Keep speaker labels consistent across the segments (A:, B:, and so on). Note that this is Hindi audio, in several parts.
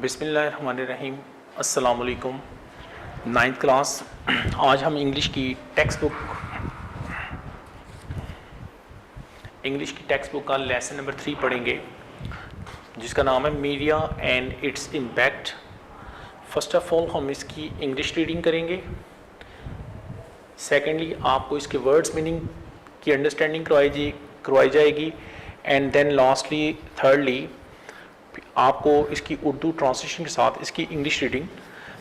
A: बिस्मिल्लाहिर्रहमानिर्रहीम। अस्सलाम वालेकुम। Ninth class. आज हम इंग्लिश की टेक्स्ट बुक का लेसन नंबर 3 पढ़ेंगे, जिसका नाम है media and its impact. First of all हम इसकी इंग्लिश रीडिंग करेंगे। सेकेंडली आपको इसके वर्ड्स मीनिंग की अंडरस्टैंडिंग करवाई जाएगी। एंड देन लास्टली थर्डली आपको इसकी उर्दू ट्रांसलेशन के साथ इसकी इंग्लिश रीडिंग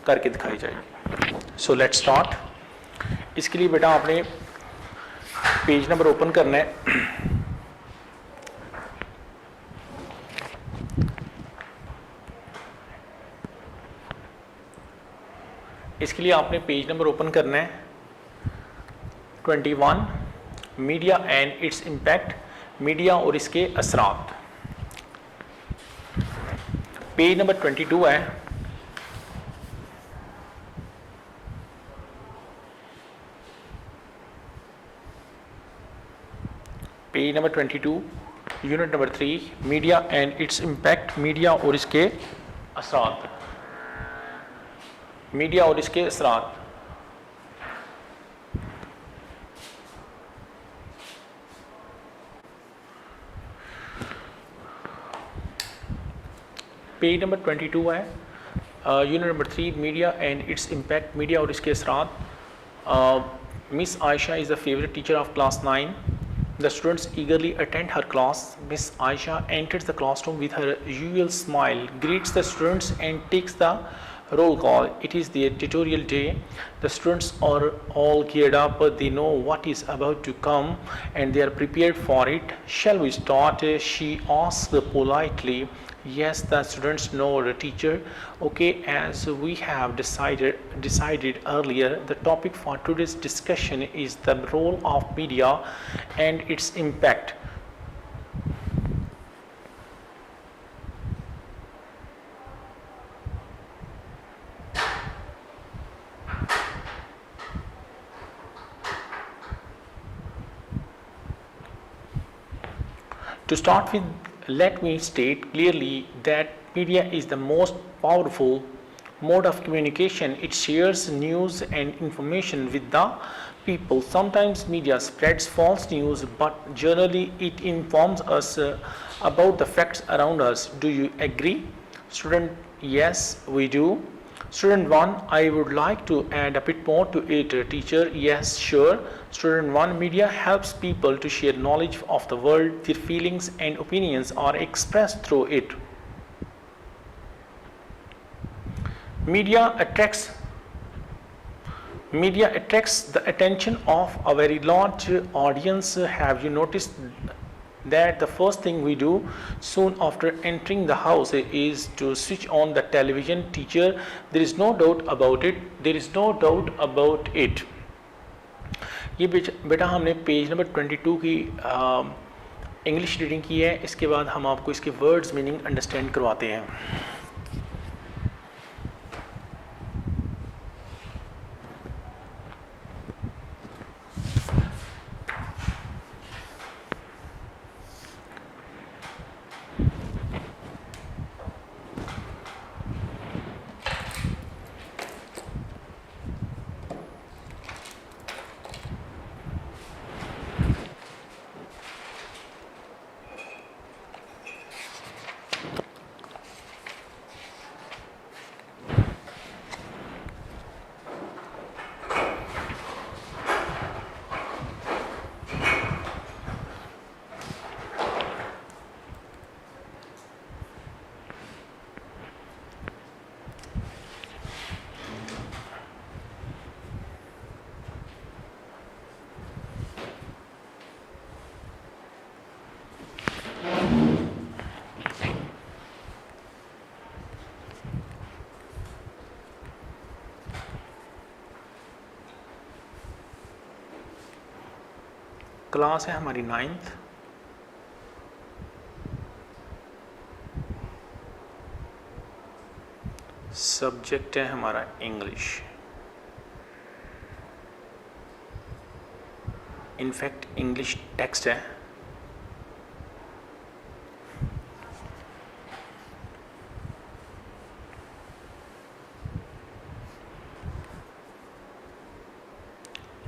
A: करके दिखाई जाएगी। So let's start. इसके लिए बेटा आपने पेज नंबर ओपन करना है। इसके लिए आपने पेज नंबर ओपन करना है 21, media and its impact, media और इसके असरात। पेज नंबर 22 है। Page number 22, unit number 3, media and its impact, media और इसके असरात। मीडिया और इसके असरात। पेज नंबर 22 है, unit number 3, media and its impact, media और इसके असरात। Miss Aisha is the favorite teacher of class 9. The students eagerly attend her class. Miss Aisha enters the classroom with her usual smile, greets the students and takes the roll call. It is their tutorial day. The students are all geared up. They know what is about to come and they are prepared for it. Shall we start? She asks politely. Yes, the students know the teacher. Okay, as we have decided earlier, the topic for today's discussion is the role of media and its impact. To start with, let me state clearly that media is the most powerful mode of communication. It shares news and information with the people. Sometimes media spreads false news, but generally it informs us about the facts around us. Do you agree? Student, yes, we do. Student 1, I would like to add a bit more to it. Teacher, yes, sure. Student 1, media helps people to share knowledge of the world. Their feelings and opinions are expressed through it. Media attracts the attention of a very large audience. Have you noticed that the first thing we do soon after entering the house is to switch on the television? Teacher, there is no doubt about it. There is no doubt about it. ये बेटा हमने पेज नंबर 22 की इंग्लिश रीडिंग की है। इसके बाद हम आपको इसके वर्ड्स मीनिंग अंडरस्टैंड करवाते हैं। क्लास है हमारी 9th। सब्जेक्ट है हमारा इंग्लिश। इनफैक्ट इंग्लिश टेक्स्ट है।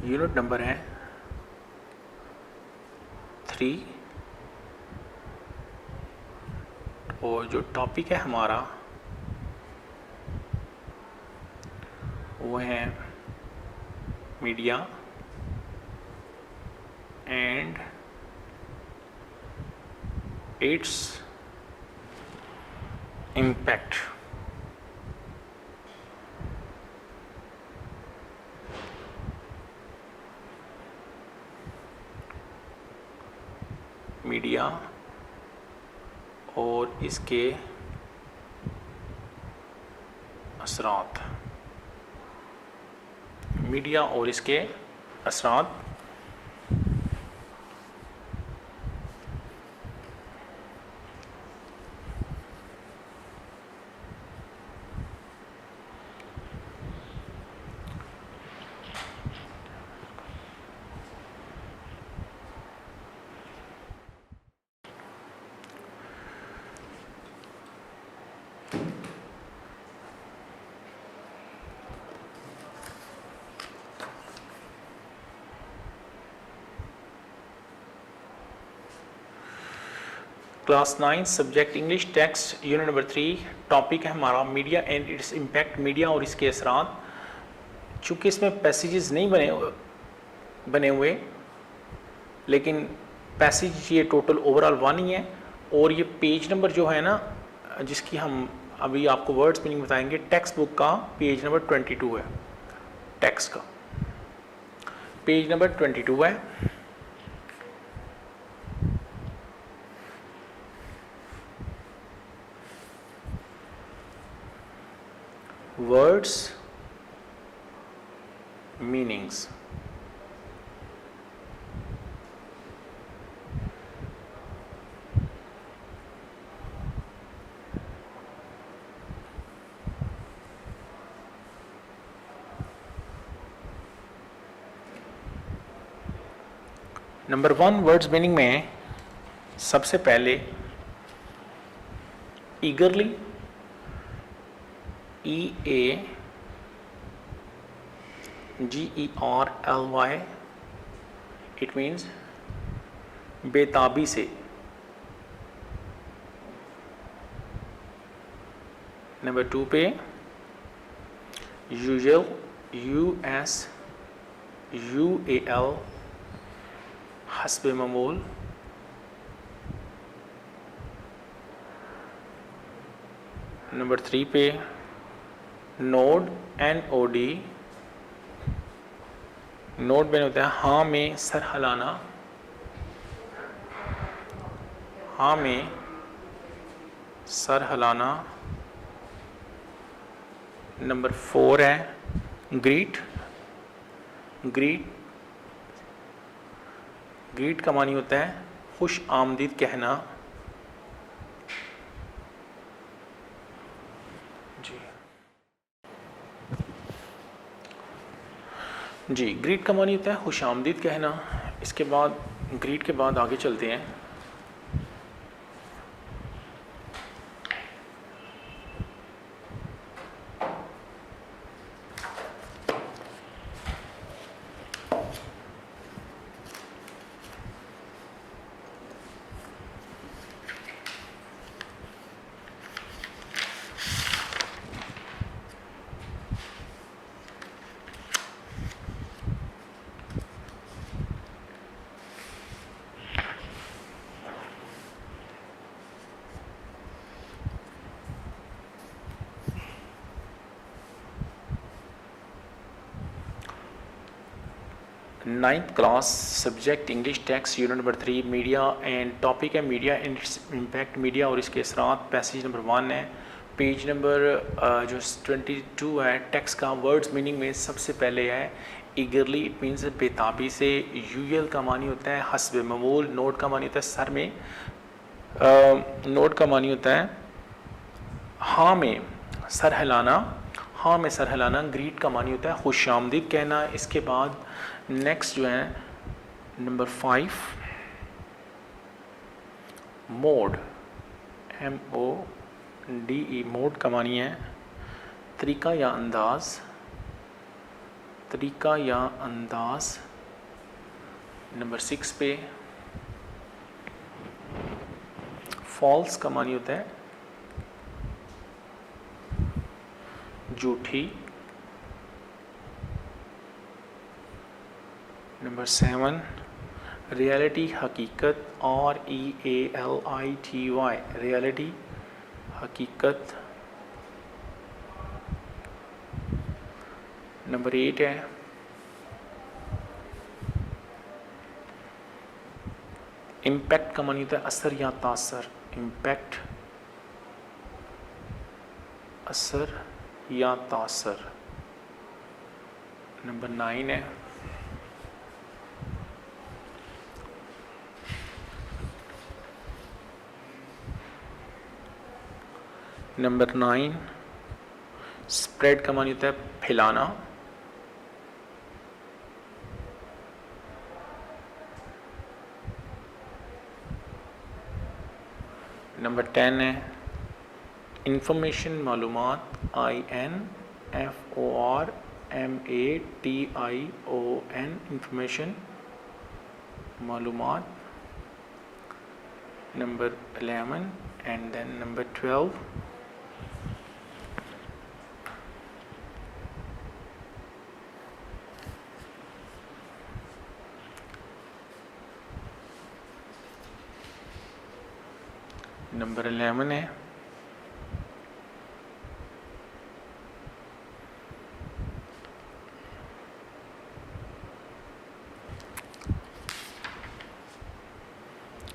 A: यूनिट नंबर है 3 और जो टॉपिक है हमारा वो है media and its impact. Media और इसके असरात। मीडिया और इसके असरात। Class 9 subject English text unit number 3 topic है हमारा media and its impact. Media और इसके असरात। चूँकि इसमें पैसेजेस नहीं बने हुए, लेकिन पैसेज ये टोटल ओवरऑल 1 ही है। और ये पेज नंबर जो है ना, जिसकी हम अभी आपको वर्ड्स मीनिंग बताएंगे, टेक्स्ट बुक का पेज नंबर 22 है। टेक्स्ट का पेज नंबर 22 है। Words meanings. Number 1 words meaning में सबसे पहले ईगरली, EAGERLY, इट मीन्स बेताबी से। नंबर 2 पे यूजुअल, USUAL, हस्बे मामूल। नंबर 3 पे नोड, NOD। नोड में होता है हाँ में सर हिलाना, हाँ में सर हिलाना। नंबर 4 है ग्रीट। ग्रीट का मानी होता है खुश आमदीद कहना। जी ग्रीट का मानी होता है खुश आमदीद कहना। इसके बाद ग्रीट के बाद आगे चलते हैं। Ninth class subject English text unit number 3 media and topic है media and its impact. Media और इसके असरात। पैसेज नंबर 1 है। पेज नंबर जो 22 है टेक्स्ट का। वर्ड्स मीनिंग में सबसे पहले है ईगरली, इट मीन्स बेताबी से। यूजुअल का मानी होता है हस्ब मामूल। नोट का मानी होता है सर में। नोट का मानी होता है हाँ में सर हिलाना, हाँ में सर हिलाना। ग्रीट का मानी होता है खुश आमदीद कहना। इसके बाद नेक्स्ट जो है नंबर 5 मोड, MODE। मोड का मानी है तरीका या अंदाज। तरीका या अंदाज। नंबर 6 पे फॉल्स का मानी होता है झूठी। नंबर 7 रियलिटी हकीकत, REALITY, रियलिटी हकीकत। नंबर 8 है इम्पैक्ट का मानी होता है असर या तासर। इम्पैक्ट, असर या तासर। नंबर 9 है स्प्रेड का मानी होता है फैलाना। नंबर 10 है इंफॉर्मेशन मालूमात, INFORMATION, इंफॉर्मेशन मालूमात। Number 11 and then number 12 number 11 है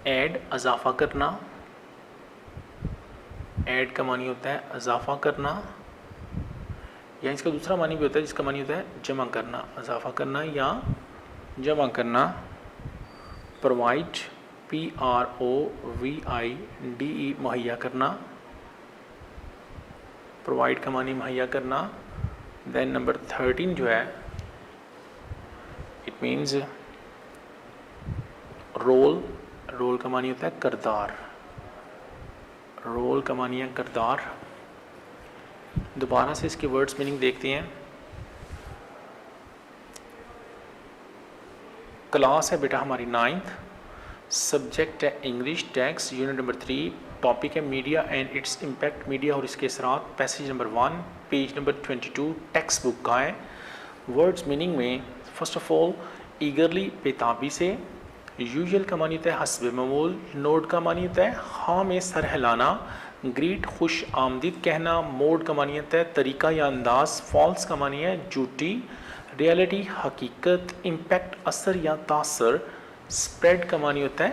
A: ऐड, इजाफा करना। ऐड का मानी होता है इजाफा करना, या इसका दूसरा मानी भी होता है जिसका मानी होता है जमा करना। इजाफा करना या जमा करना। प्रोवाइड, PROVIDE, मुहैया करना। प्रोवाइड का मानी मुहैया करना। देन नंबर 13 जो है इट मीन्स रोल। रोल का मानी होता है किरदार। रोल का मानी है किरदार। दोबारा से इसके वर्ड्स मीनिंग देखते हैं। क्लास है बेटा हमारी 9th, सब्जेक्ट है English, text unit number 3, topic है media and its impact, media और इसके असरात। Passage number 1, page number 22 textbook का है। वर्ड्स मीनिंग में फर्स्ट ऑफ ऑल ईगरली, बेताबी से। यूजुअल का मानी होता है हस्ब ममूल। नोड का मानी होता है हाँ में सर हिलाना। ग्रीट, खुश आमदीद कहना। मोड का मानी होता है तरीका या अंदाज। फॉल्स का मानी है झूठी। रियलिटी हकीकत। इम्पैक्ट असर या तासर। स्प्रेड का मानी होता है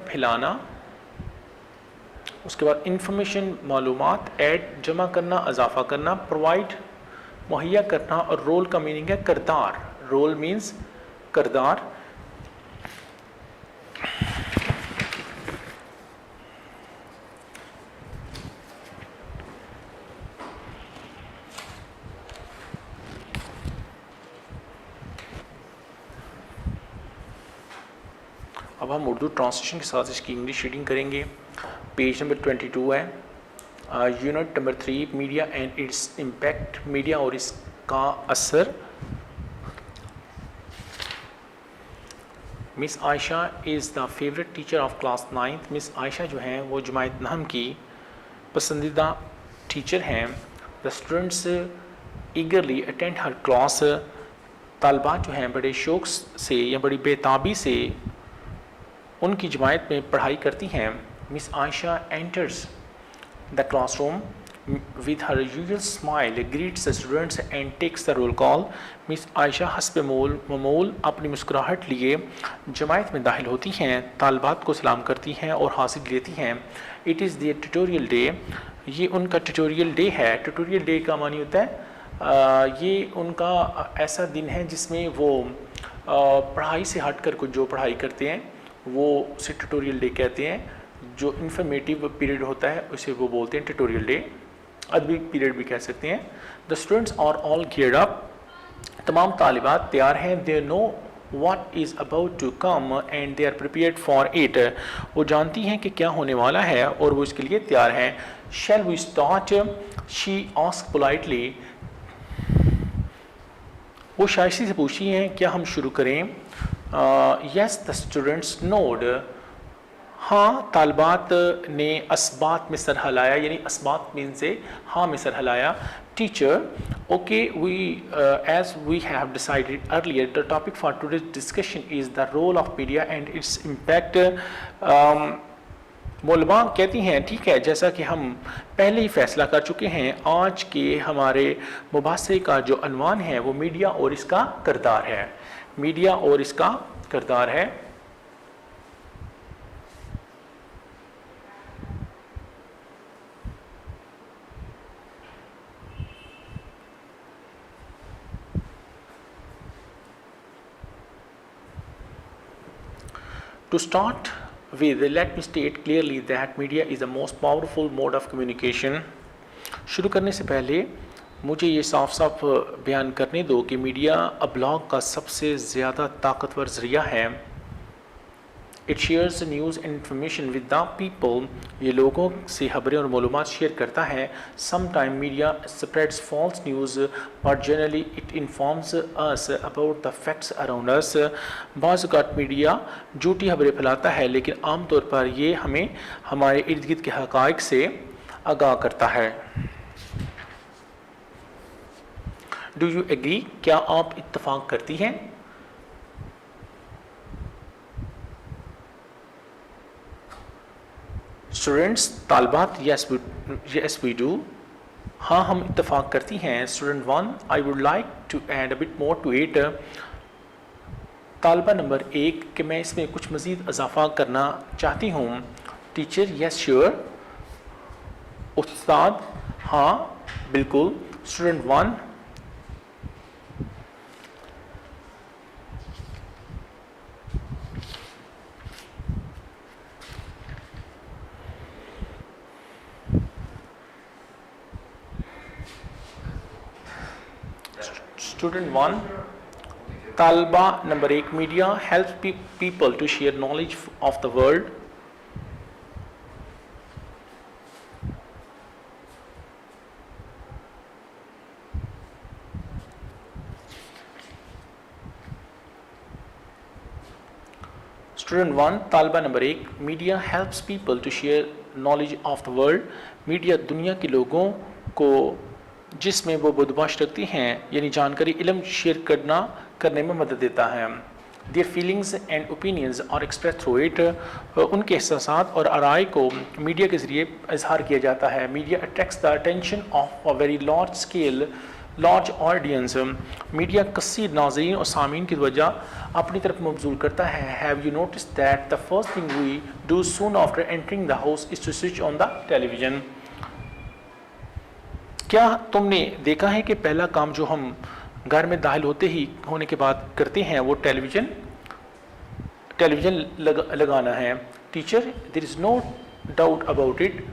A: फैलाना। उसके बाद इंफॉर्मेशन मालूमात। ऐड जमा करना, इजाफा करना। प्रोवाइड मुहैया करना। और रोल का मीनिंग है किरदार। रोल मीन्स किरदार। अब हम उर्दू ट्रांसलेशन के साथ इसकी इंग्लिश रीडिंग करेंगे। पेज नंबर 22 है, unit number 3, media and its impact, media और इसका असर। Miss Ayesha is the favourite teacher of class 9th। Miss Ayesha जो हैं वो जमात नहम की पसंदीदा टीचर हैं। द स्टूडेंट्स ईगरली अटेंड हर क्लास। तालबात जो हैं बड़े शौक़ से या बड़ी बेताबी से उनकी जमात में पढ़ाई करती हैं। Miss Ayesha enters the classroom with her usual smile greets the students and takes the roll call। Miss Ayesha हस्ब ममूल अपनी मुस्कुराहट लिए जमात में दाखिल होती हैं, तालबात को सलाम करती हैं और हासिल लेती हैं। It is the tutorial day, ये उनका ट्यूटोरियल डे है। ट्यूटोरियल डे का मानी होता है ये उनका ऐसा दिन है जिसमें वो पढ़ाई से हट कर कुछ जो पढ़ाई करते हैं वो उसे ट्यूटोरियल डे कहते हैं। जो इन्फॉर्मेटिव पीरियड होता है उसे वो बोलते हैं ट्यूटोरियल डे, अदबी पीरियड भी कह सकते हैं। The students are all geared up, तमाम तालिबात तैयार हैं। They know what is about to come and they are prepared for it, वो जानती हैं कि क्या होने वाला है और वो इसके लिए तैयार हैं। Shall we start? She asked politely, वो शाइशी से पूछती हैं क्या हम शुरू करें? यस द स्टूडेंट्स नोड, हाँ तालबात ने असबात में सर हिलाया, यानी असबात मीन से हाँ में सर हिलाया. Teacher, okay we as we have decided earlier the topic for today's discussion is the role of media and its impact. मौलमा कहती हैं ठीक है, जैसा कि हम पहले ही फैसला कर चुके हैं, आज के हमारे मुबासे का जो अनवान है वो मीडिया और इसका किरदार है. मीडिया और इसका किरदार है. To start with, let me state clearly that media is the most powerful mode of communication. शुरू करने से पहले मुझे ये साफ साफ बयान करने दो कि मीडिया अबलाग का सबसे ज़्यादा ताकतवर ज़रिया है. It shares news and information with the people, ये लोगों से खबरें और मालूमात शेयर करता है. Some time media spreads false news but generally it informs us about the facts around us. बाज़ औक़ात मीडिया झूठी खबरें फैलाता है, लेकिन आमतौर पर ये हमें हमारे इर्द गिर्द के हक़ाइक़ से आगाह करता है. डू यू एग्री, क्या आप इत्तफाक करती हैं? स्टूडेंट्स, तालबात, यस वी डू, हाँ हम इत्तफाक करती हैं. Student 1, I would like to add a bit more to it. तालबा नंबर 1 कि मैं इसमें कुछ मज़ीद इजाफा करना चाहती हूँ. Teacher, yes sure. उस्ताद, हाँ बिल्कुल. Student 1, Student 1, Talba number 1, media helps people to share knowledge of the world. Student 1, Talba number 1, media helps people to share knowledge of the world. Media दुनिया के लोगों को जिसमें वो बदमाश रखती हैं, यानी जानकारी इल्म शेयर करने में मदद देता है. Their feelings and opinions are express through it, उनके एहसासात और आराय को मीडिया के ज़रिए इजहार किया जाता है. Media attracts the attention of a very large audience, media कसीर नाज़रीन और सामीन की वजह अपनी तरफ मबजूल करता है. Have you notice that the first thing we do soon after entering the house is to switch on the television. क्या तुमने देखा है कि पहला काम जो हम घर में दाखिल होने के बाद करते हैं वो टेलीविज़न लगाना है. Teacher, there is no doubt about it.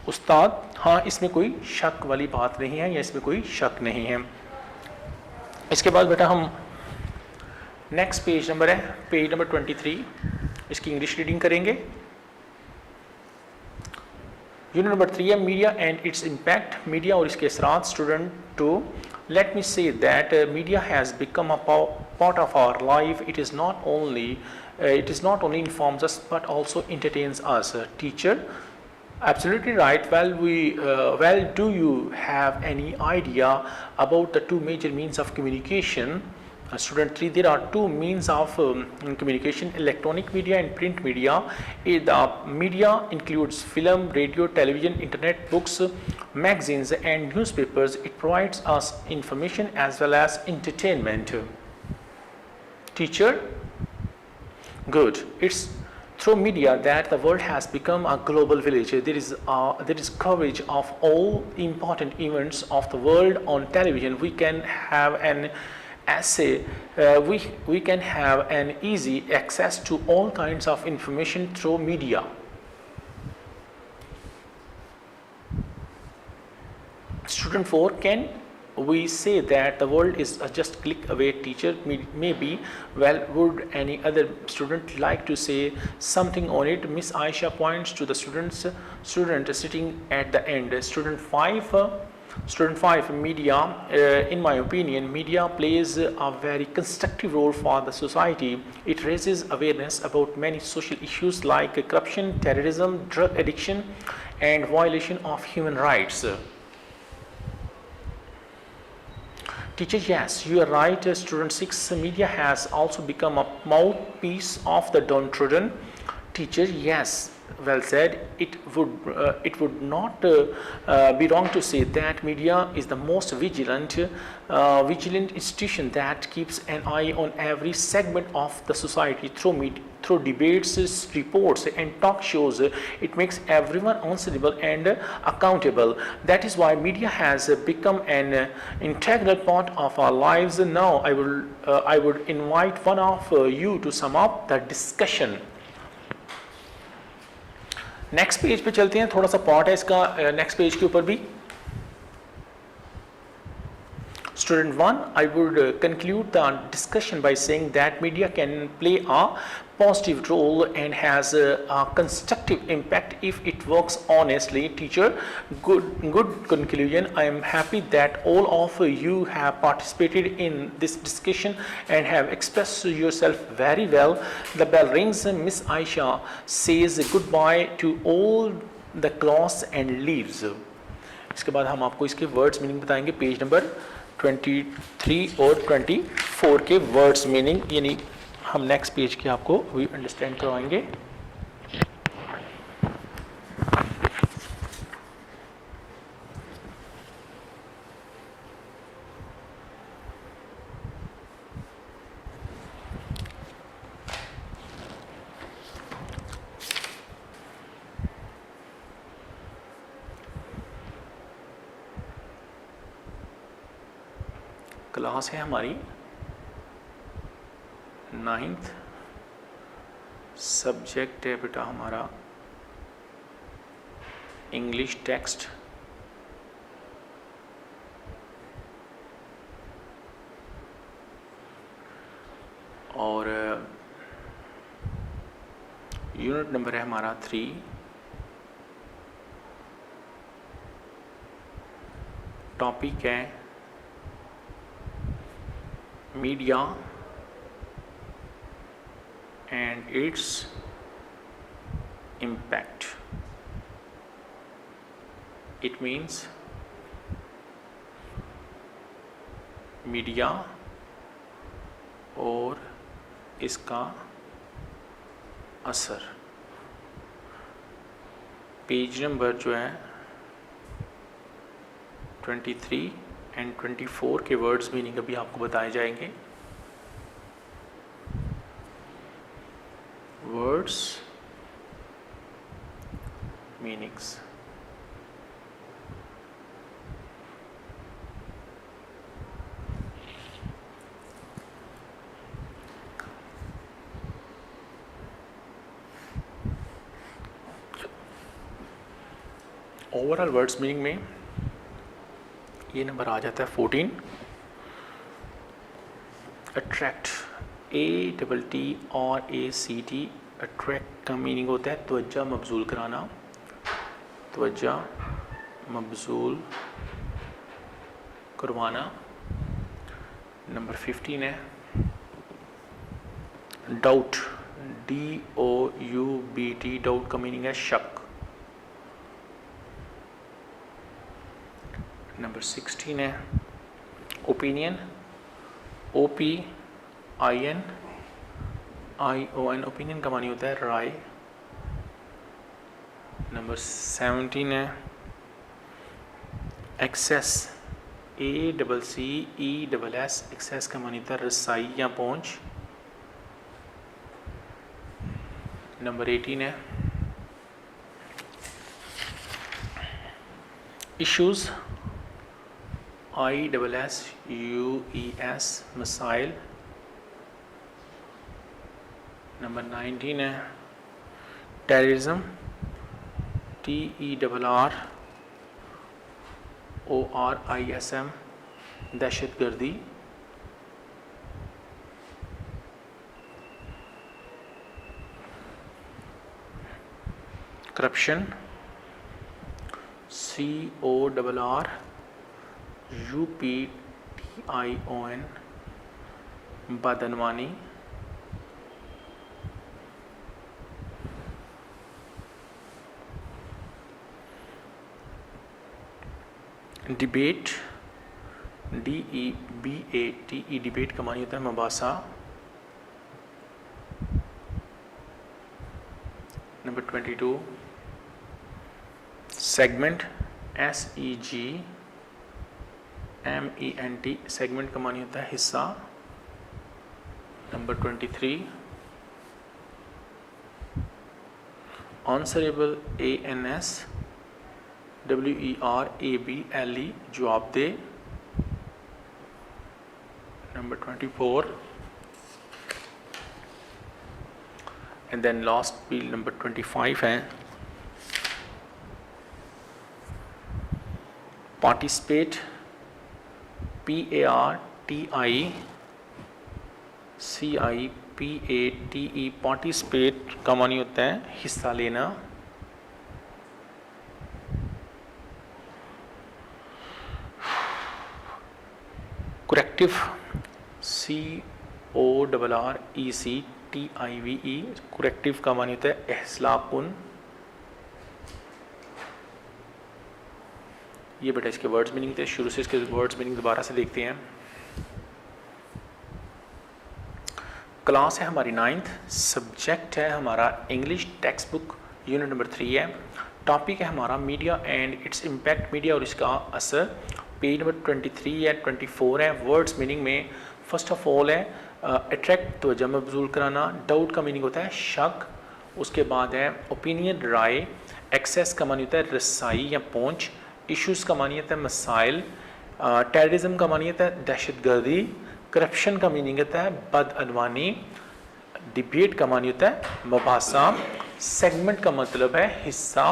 A: उस्ताद, हाँ इसमें कोई शक वाली बात नहीं है या इसमें कोई शक नहीं है. इसके बाद बेटा हम नेक्स्ट पेज नंबर है, पेज नंबर 23, इसकी इंग्लिश रीडिंग करेंगे. यूनिट नंबर 3 है media and its impact, media और इसके असरात. Student 2, let me say that media has become a part of our life. It is not only informs us but also entertains us. Teacher, absolutely right. Well, do you have any idea about the two major means of communication? Student 3, there are two means of communication, electronic media and print media. The media includes film, radio, television, internet, books, magazines and newspapers. It provides us information as well as entertainment. Teacher, good. It's through media that the world has become a global village. There is coverage of all important events of the world on television. We can have an we can have an easy access to all kinds of information through media. Student 4, can we say that the world is just click away? Teacher, maybe. Well, would any other student like to say something on it? Miss Aisha points to the student sitting at the end. Student 5, Student 5, media. In my opinion, media plays a very constructive role for the society. It raises awareness about many social issues like corruption, terrorism, drug addiction, and violation of human rights. Teacher, yes, you are right. Student 6, media has also become a mouthpiece of the downtrodden. Teacher, yes, well said. It would not be wrong to say that media is the most vigilant institution that keeps an eye on every segment of the society through debates, reports, and talk shows. It makes everyone answerable and accountable. That is why media has become an integral part of our lives. Now, I would invite one of you to sum up the discussion. Next page पे चलते हैं, थोड़ा सा पार्ट है इसका नेक्स्ट पेज के ऊपर भी. Student 1, I would conclude the discussion by saying that media can play a positive role and has a constructive impact if it works honestly. Teacher, good conclusion. I am happy that all of you have participated in this discussion and have expressed yourself very well. The bell rings. Miss Aisha says goodbye to all the class and leaves. इसके बाद हम आपको इसके वर्ड्स मीनिंग बताएंगे. पेज नंबर 23 और 24 के वर्ड्स मीनिंग, यानी हम नेक्स्ट पेज के आपको भी अंडरस्टैंड करवाएंगे. क्लास है हमारी 9th, सब्जेक्ट है बेटा हमारा इंग्लिश टेक्स्ट. और यूनिट नंबर है हमारा 3. टॉपिक है media and its impact. It means media और इसका असर. पेज नंबर जो है 23 एंड 24 के वर्ड्स मीनिंग अभी आपको बताए जाएंगे. Words meanings. Overall words meaning में ये नंबर आ जाता है 14. अट्रैक्ट, ATT अट्रैक्ट का मीनिंग होता है तवज्जो मबजूल कराना. तवज्जो मबजूल करवाना. नंबर 15 है डाउट, DOUBT. डाउट का मीनिंग है शक. नंबर 16 है ओपिनियन, OPINION. ओपिनियन का मानी होता है राय. नंबर 17 है एक्सेस, ACCESS. एक्सेस का मानी होता है रसाई या पहुंच. नंबर 18 है इश्यूज, ISSUES मसाइल. नंबर 19 है टेररिज्म, TERRORISM दहशतगर्दी. करप्शन, CORRUPTION UPTION बदनवानी, डिबेट DEBATE डिबेट का मानी होता है मबासा। नंबर 22 सेगमेंट SEGMENT सेगमेंट का मानी होता है हिस्सा। नंबर 23 आंसरेबल ANSWERABLE जवाब दे। नंबर 24 एंड देन लास्ट भी नंबर 25 है पार्टिसिपेट PARTICIPATE पार्टिसिपेट का मानी होता है हिस्सा लेना। करेक्टिव CORRECTIVE करेक्टिव का मानी होता है इस्लाह कुन। ये बेटा इसके वर्ड्स मीनिंग थे। शुरू से इसके वर्ड्स मीनिंग दोबारा से देखते हैं। क्लास है हमारी 9th, सब्जेक्ट है हमारा English, text book unit number 3 है। टॉपिक है हमारा media and its impact, media और इसका असर। पेज नंबर 23 है, 24 है। वर्ड्स मीनिंग में फर्स्ट ऑफ ऑल है अट्रैक्ट, तवज्जो मबजूल कराना। डाउट का मीनिंग होता है शक। उसके बाद है ओपिनियन, राय। एक्सेस का मानी होता है रसाई या पहुँच। इश्यूज़ का मानी होता है मसाइल। टेररिज्म का मानी होता है दहशतगर्दी। करप्शन का मीनिंग होता है बदअनवानी। डिबेट का मानी होता है मुबासा। सेगमेंट का मतलब है हिस्सा।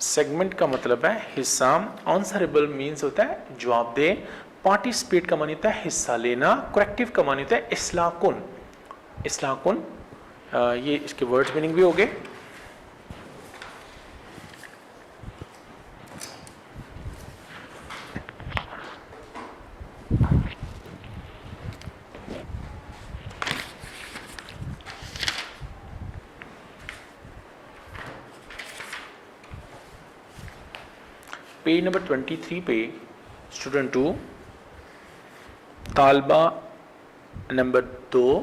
A: सेगमेंट का मतलब है हिस्सा। आंसरेबल मीन्स होता है जवाब दे। पार्टिसिपेट का मानी होता है हिस्सा लेना। करेक्टिव का मानी होता है इस्लाह कुन। इस्लाह कुन ये इसके वर्ड्स मीनिंग भी हो गए। पेज नंबर 23 पे स्टूडेंट 2 तालबा number 2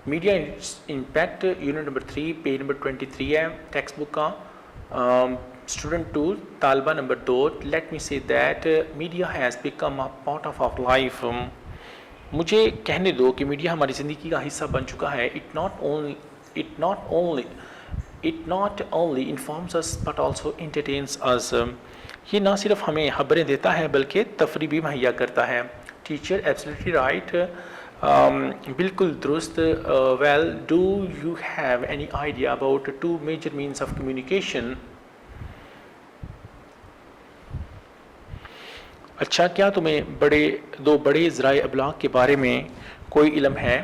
A: media impact unit number 3 page number 23 है टेक्स्ट बुक का। स्टूडेंट 2 तालबा number 2 let me say that media has become a part of our life. मुझे कहने दो कि मीडिया हमारी ज़िंदगी का हिस्सा बन चुका है। It not only informs us but also entertains us। ये ना सिर्फ हमें खबरें देता है बल्कि तफरी भी मुहैया करता है। टीचर एब्सोल्युटली राइट, बिल्कुल दुरुस्त। Well do you have any idea about 2 major means of communication. अच्छा, क्या तुम्हें दो बड़े ज़राए अबलाग के बारे में कोई इल्म है?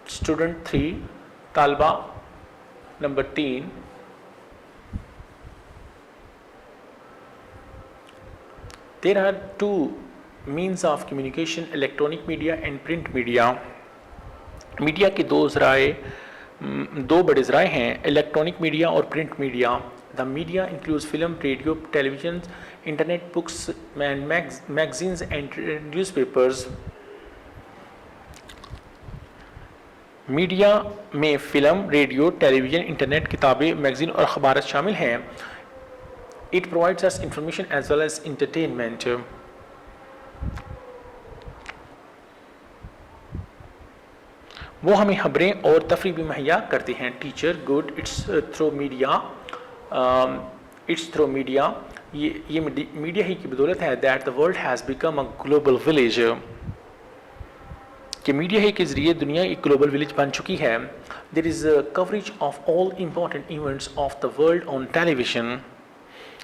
A: स्टूडेंट 3 तालबा number 3 there are 2 means of communication, electronic media and print media। Media के दो बड़े ज़राए हैं, इलेक्ट्रॉनिक मीडिया और print media. The media includes film, radio, television, internet, books and magazines and newspapers. Media में फ़िल्म, रेडियो, टेलीविज़न, इंटरनेट, किताबें, मैगज़ीन और अखबार शामिल हैं। It provides us information as well as entertainment. वो हमें खबरें और तफरी भी मुहैया करते हैं। Teacher good, it's through media ये मीडिया ही की बदौलत है that the world has become a global village, कि मीडिया ही के ज़रिए दुनिया एक ग्लोबल विलेज बन चुकी है। There is coverage of all important events of the world on television.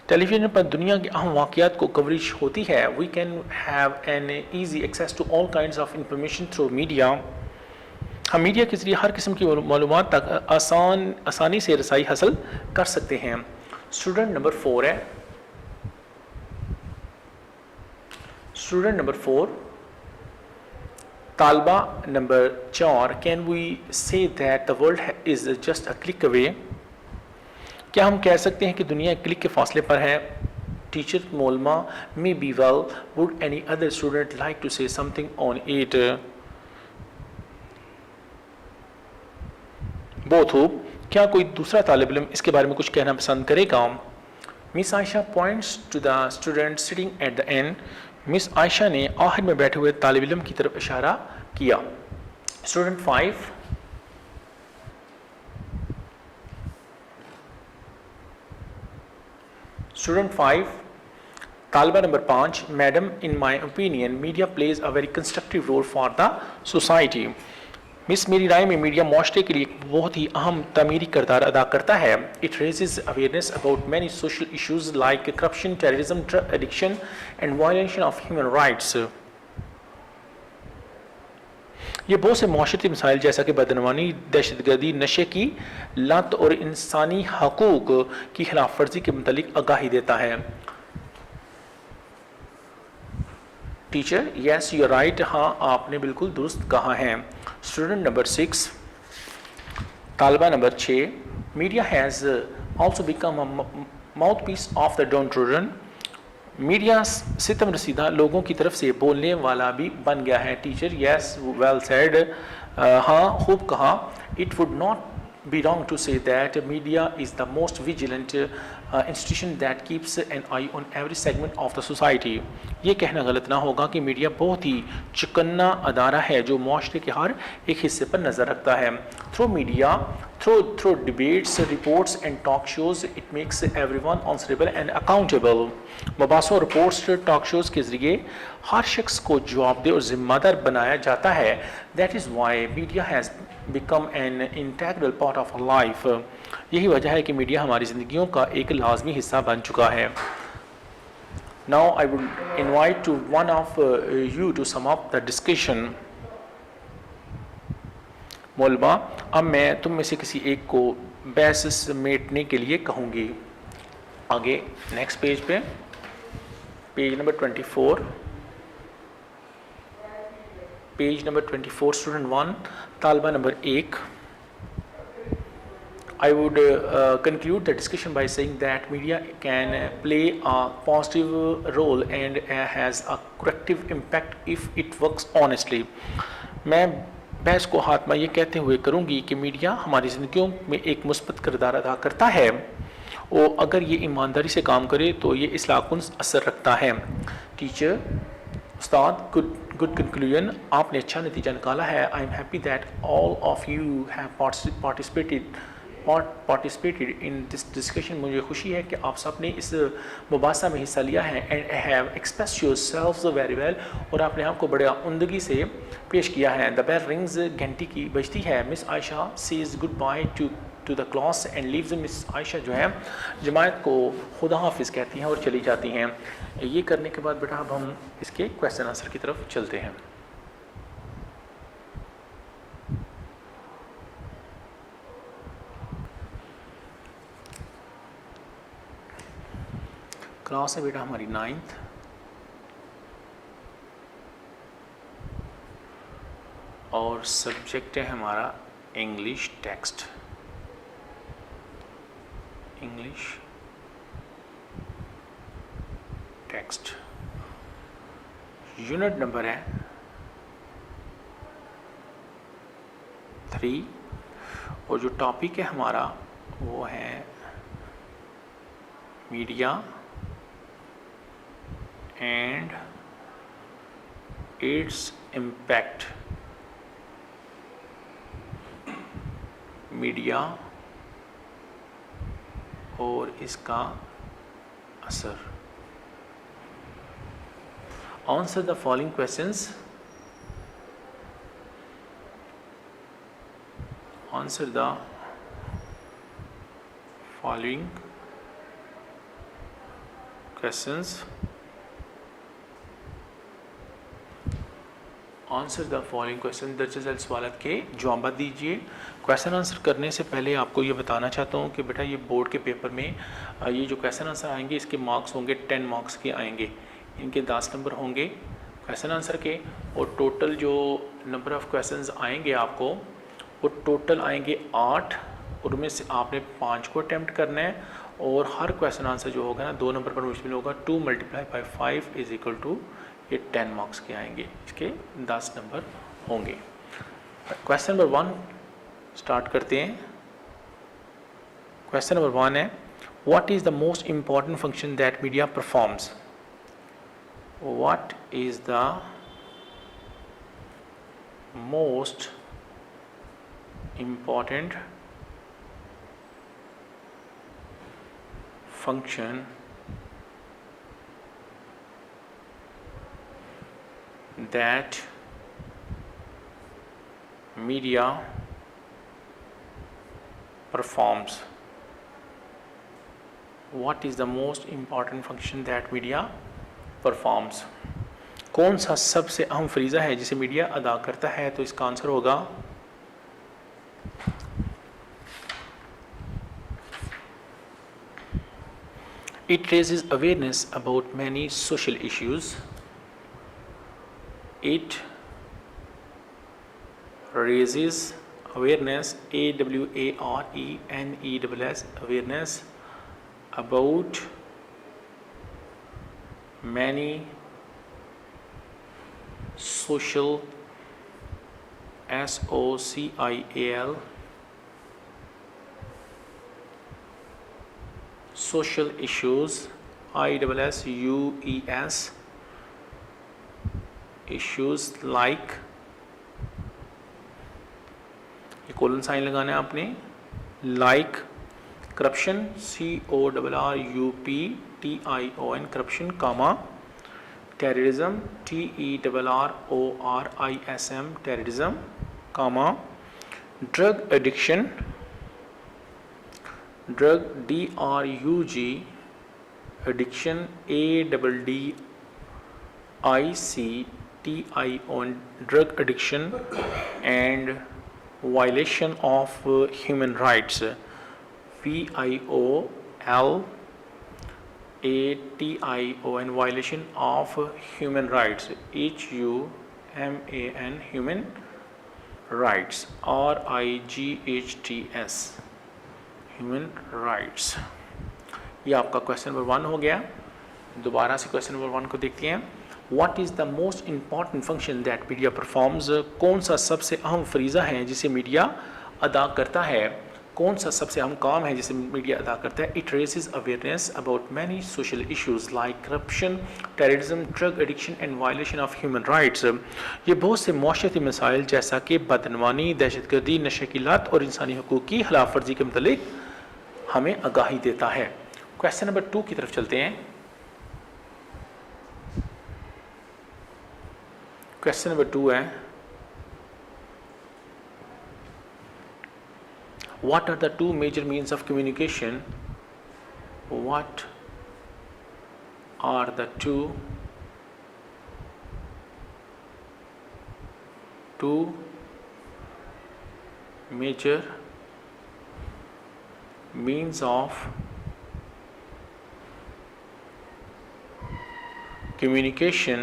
A: Television पर दुनिया के अहम वाक़यात को कवरेज होती है। We can have an easy access to all kinds of information through media. हम मीडिया के ज़रिए हर किस्म की मालूमात तक आसानी से रसाई हासिल कर सकते हैं। स्टूडेंट नंबर 4 है, स्टूडेंट नंबर 4, तालबा number 4, can we say that the world is just a click away? क्या हम कह सकते हैं कि दुनिया एक क्लिक के फासले पर है? टीचर मोलमा maybe well, would any other student like to say something on it? बोथ हो, क्या कोई दूसरा तालिब इल्म इसके बारे में कुछ कहना पसंद करेगा? Miss Ayesha points to the student sitting at the end. Miss Ayesha ने आखिर में बैठे हुए तालिब इल्म की तरफ इशारा किया। स्टूडेंट 5, स्टूडेंट 5, तालबा number 5, madam in my opinion media plays a very constructive role for the society. Miss, मेरी राय में मीडिया माशरे के लिए एक बहुत ही अहम तमीरी किरदार अदा करता है। It raises awareness about many social issues like corruption, terrorism, drug addiction and violation of human rights. ये बहुत से माशरती मसाइल जैसा कि बदनवानी, दहशतगर्दी, नशे की लत और इंसानी हकूक की खिलाफ वर्जी के मुतल्लिक आगाही देता है। Teacher, yes you are right, हाँ आपने बिल्कुल दुरुस्त कहा है। स्टूडेंट नंबर 6, तालबा number 6, media has also become a mouthpiece of the downtrodden. Media सितम रसीदा लोगों की तरफ से बोलने वाला भी बन गया है। टीचर, यस वेल सेड, हाँ खूब कहा। It would not be wrong to say that media is the most vigilant institution that keeps an eye on every segment of the society। ये कहना गलत ना होगा कि मीडिया बहुत ही चुकन्ना अदारा है जो माशरे के हर एक हिस्से पर नज़र रखता है। Through media, through debates, reports and talk shows, it makes everyone answerable and accountable. मबासों, रिपोर्ट्स, टॉक शोज़ के ज़रिए हर शख्स को जवाबदेह और ज़िम्मेदार बनाया जाता है। That is why media has become an integral part of life. यही वजह है कि मीडिया हमारी ज़िंदगियों का एक लाजमी हिस्सा बन चुका है। Now I would invite to one of you to sum up the discussion. मोलबा, अब मैं तुम में से किसी एक को बहस समेटने के लिए कहूँगी। आगे नेक्स्ट पेज पे, page number 24, page number 24, student 1, तालबा number 1। I would conclude the discussion by saying that media can play a positive role and has a corrective impact if it works honestly। मैं बहस को हाथमा ये कहते हुए करूँगी कि मीडिया हमारी ज़िंदगियों में एक मुस्बत किरदार अदा करता है और अगर ये ईमानदारी से काम करे तो ये इस्लाहकुन असर रखता है। टीचर, उस्ताद, गुड कंक्लूजन, आपने अच्छा नतीजा निकाला है। आई am happy that all of you have participated in this discussion. मुझे खुशी है कि आप सब ने इस मुबासा में हिस्सा लिया है and have express yourself very well, और आपने आपको बड़े उमदगी से पेश किया है। द बेल रिंग्स, घंटी की बजती है। Miss Ayesha says good by two the class and leaves. Miss Ayesha जो है जमात को खुदा हाफिज़ कहती हैं और चली जाती हैं। ये करने के बाद बेटा अब हम इसके क्वेश्चन आंसर की तरफ चलते हैं। क्लास है बेटा हमारी 9th, और सब्जेक्ट है हमारा English text, English text. Unit number है 3 और जो टॉपिक है हमारा वो है media and its impact। Media और इसका असर। Answer the following questions. Answer the following questions answer the following question, दर्ज झैल सवालत के जवाब दीजिए। क्वेश्चन आंसर करने से पहले आपको ये बताना चाहता हूँ कि बेटा ये बोर्ड के पेपर में ये जो क्वेश्चन आंसर आएंगे इसके मार्क्स होंगे 10 मार्क्स के आएंगे, इनके 10 नंबर होंगे क्वेश्चन आंसर के, और टोटल जो नंबर ऑफ़ क्वेश्चंस आएंगे आपको वो टोटल आएंगे 8, और उनमें से आपने 5 को अटैम्प्ट करना है, और हर क्वेश्चन आंसर जो होगा ना 2 नंबर पर मुश्किल होगा। 2 × 5 इज इक्वल टू ये 10 मार्क्स के आएंगे, इसके 10 नंबर होंगे। क्वेश्चन नंबर 1 स्टार्ट करते हैं। क्वेश्चन नंबर 1 है, what is the most important function that media performs? What is the most important function that media performs? What is the most important function that media performs? कौन सा सबसे अहम फरीज़ा है जिसे मीडिया अदा करता है? तो इसका आंसर होगा it raises awareness about many social issues. It raises awareness, awareness, awareness about many social, social social issues, ISSUES, issues like, ये कोलन साइन लगाना है आपने, like corruption, CORRUPTION corruption, comma terrorism, TERRORISM terrorism, comma drug addiction, drug DRUG addiction, ADDICTION drug addiction and violation of human rights, VIOLATION violation of human rights, HUMAN human rights, RIGHTS human rights. ये आपका क्वेश्चन नंबर 1 हो गया। दोबारा से क्वेश्चन नंबर 1 को देखते हैं। What is the most important function that media performs? कौन सा सबसे अहम फरीज़ा है जिसे मीडिया अदा करता है? कौन सा सबसे अहम काम है जिसे मीडिया अदा करता है? It raises awareness about many social issues like corruption, terrorism, drug addiction and violation of human rights. ये बहुत से माशरती मसाइल जैसा कि बदनवानी, दहशतगर्दी, नशे की लत और इंसानी हकूक़ की खिलाफ वर्जी के मतलब हमें आगाही देता है। क्वेश्चन नंबर 2 की तरफ चलते हैं। क्वेश्चन नंबर 2 है, what are the two major means of communication? What are the two major means of communication? COMMUNICATION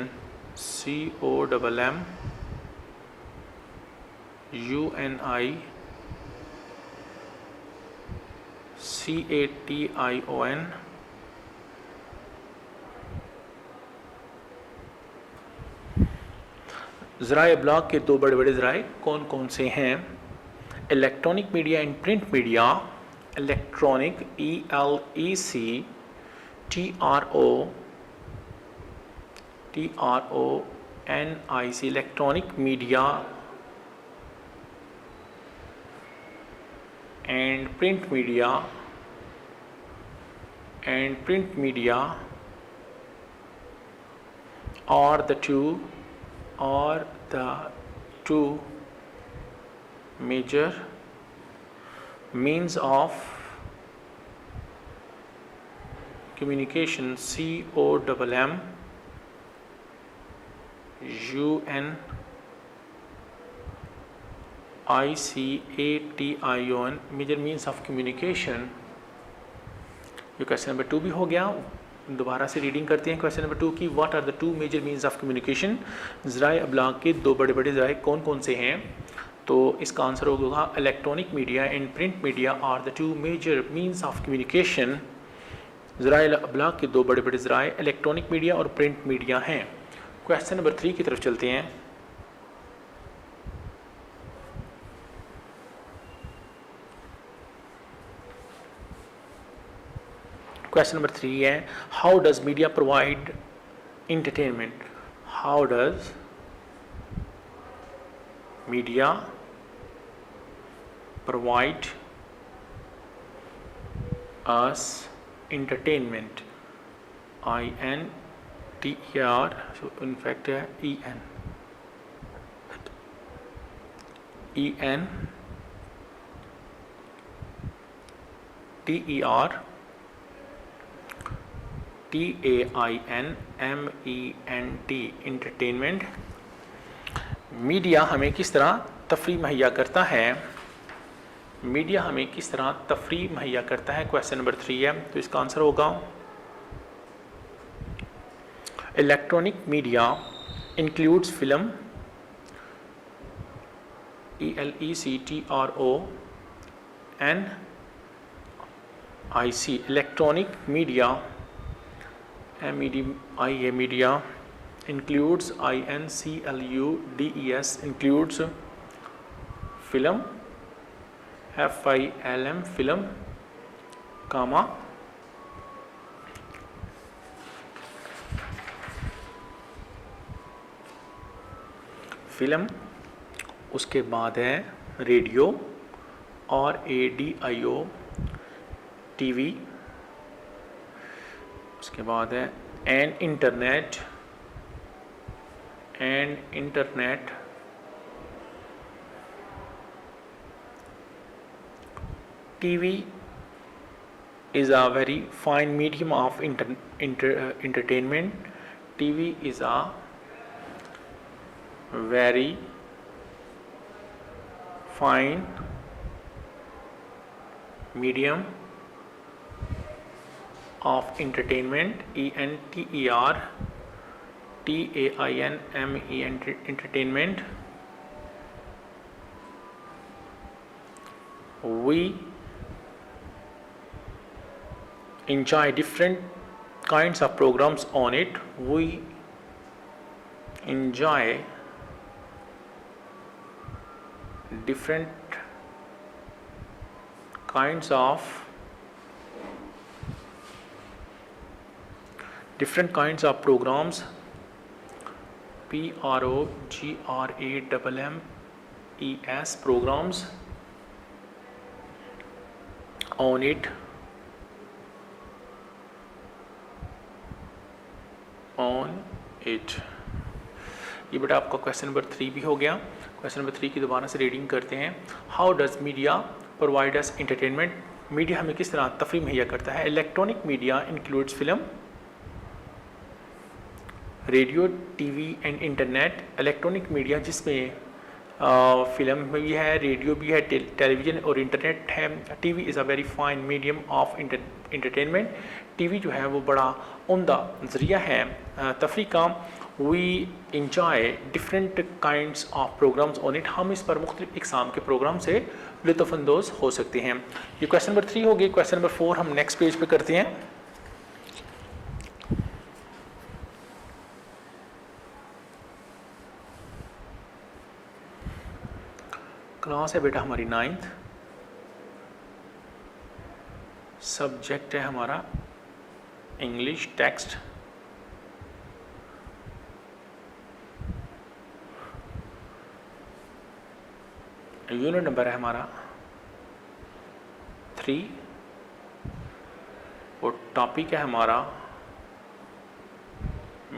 A: ज़राए ब्लॉग के 2 बड़े बड़े ज़राए कौन कौन से हैं? Electronic media and print media. Electronic ELECTRONIC electronic media and print media are the two major means of communication. COMMUNICATION ICATION, major means of communication. ये क्वेश्चन नंबर 2 भी हो गया। दोबारा से रीडिंग करते हैं क्वेश्चन नंबर 2 की। What are the two major means of communication? ज़राए अबलाग के दो बड़े बड़े ज़राए कौन कौन से हैं? तो इसका आंसर होगा electronic media and print media are the two major means of communication. ज़राए अबलाग के दो बड़े बड़े ज़राए इलेक्ट्रॉनिक मीडिया और प्रिंट मीडिया हैं। क्वेश्चन नंबर 3 की तरफ चलते हैं। क्वेश्चन नंबर 3 है, how does media provide entertainment? How does media provide us entertainment? INTER, so in fact है ENTERTAINMENT, इंटरटेनमेंट। मीडिया हमें किस तरह तफरी मुहैया करता है? मीडिया हमें किस तरह तफरी मुहैया करता है? क्वेश्चन नंबर 3 है, तो इसका आंसर होगा electronic media includes film, ELECTRONIC, electronic media media includes INCLUDES, includes film, FILM, film, comma film, उसके बाद है रेडियो और ADIO, टीवी, उसके बाद है and internet, TV is a very fine medium of entertainment. TV is a very fine medium of entertainment. ENTERTAINMENT, entertainment. We enjoy different kinds of programs on it. We enjoy different kinds of programs, PROGRAMMES, programs on it. ये बेटा आपका क्वेश्चन नंबर 3 भी हो गया। क्वेश्चन नंबर 3 की दोबारा से रीडिंग करते हैं। How does media provide us entertainment? Media हमें किस तरह तफरीह मुहैया करता है? Electronic media includes film, radio, TV and internet. Electronic media जिसमें फिल्म भी है, रेडियो भी है, टेलीविज़न और इंटरनेट है। TV is a very fine medium of entertainment. TV जो है वो बड़ा उम्दा ज़रिया है तफरीह का। We enjoy different kinds of programmes on it. हम इस पर मुख्तलिफ इक़साम के प्रोग्राम से लुत्फ़अंदोज़ हो सकते हैं। ये क्वेश्चन नंबर 3 हो गई। क्वेश्चन नंबर 4 हम नेक्स्ट पेज पे करते हैं। क्लास है बेटा हमारी 9th, सब्जेक्ट है हमारा इंग्लिश टेक्स्ट। यूनिट नंबर है हमारा 3 और टॉपिक है हमारा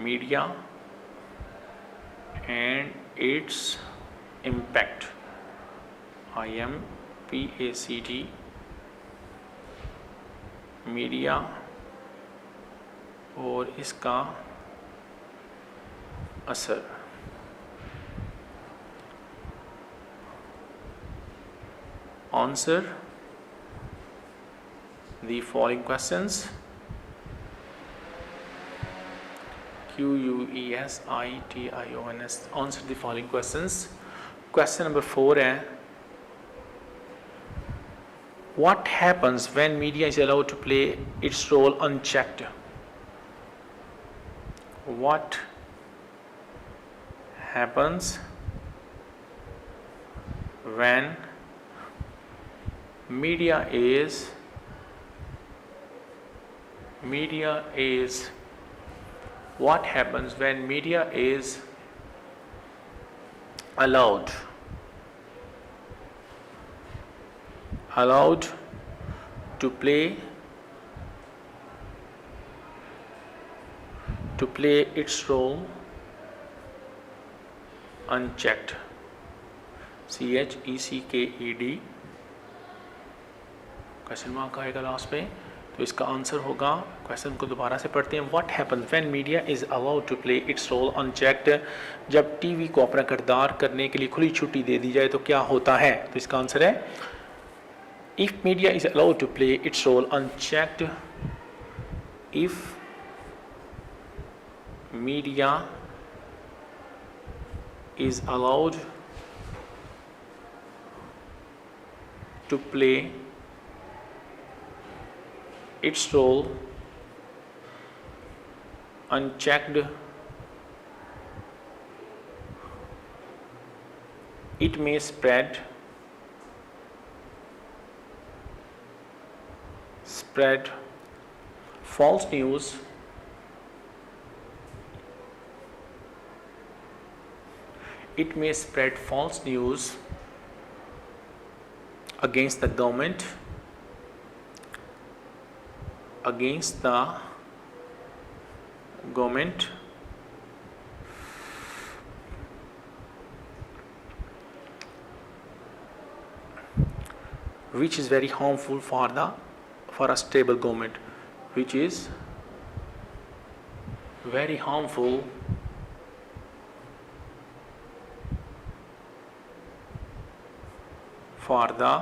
A: media and its impact. IMPACT, media और इसका असर। Answer the following questions. QUESITIONS. Answer the following questions. Question number 4 है, what happens when media is allowed to play its role unchecked? What happens when media is what happens when media is allowed to play its role unchecked? CHECKED question mark आएगा लास्ट पे, तो इसका आंसर होगा, क्वेश्चन को दोबारा से पढ़ते हैं, what happens when media is allowed to play its role unchecked, जब टीवी को अपना किरदार करने के लिए खुली छुट्टी दे दी जाए तो क्या होता है? तो इसका आंसर है, if media is allowed to play its role unchecked, if media is allowed to play its role unchecked, it may spread false news against the government, which is very harmful for a stable government, which is very harmful for the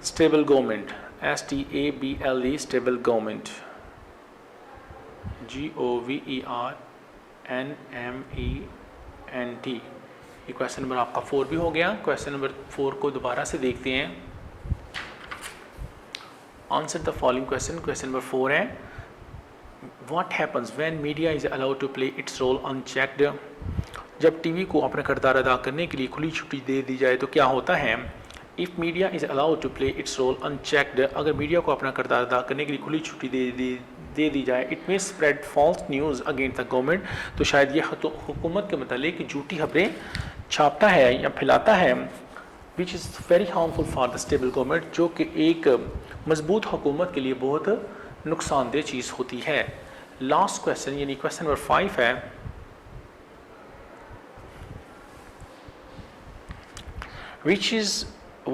A: stable government, STABLE, stable government, GOVERNMENT। ये क्वेश्चन नंबर आपका 4 भी हो गया। क्वेश्चन नंबर 4 को दोबारा से देखते हैं। Answer the following question. Question number 4 है, what happens when media is allowed to play its role unchecked, जब टीवी को अपना किरदार अदा करने के लिए खुली छुट्टी दे दी जाए तो क्या होता है? If media is allowed to play its role unchecked, अगर मीडिया को अपना किरदार अदा करने के लिए खुली छुट्टी दे दी जाए, it may spread false news against the government, तो शायद ये हुकूमत के मतलब झूठी खबरें छापता है या फैलाता है, which is very harmful for the stable government, जो कि एक मजबूत हुकूमत के लिए बहुत नुकसानदेह चीज़ होती है। लास्ट क्वेश्चन यानी क्वेश्चन नंबर 5 है,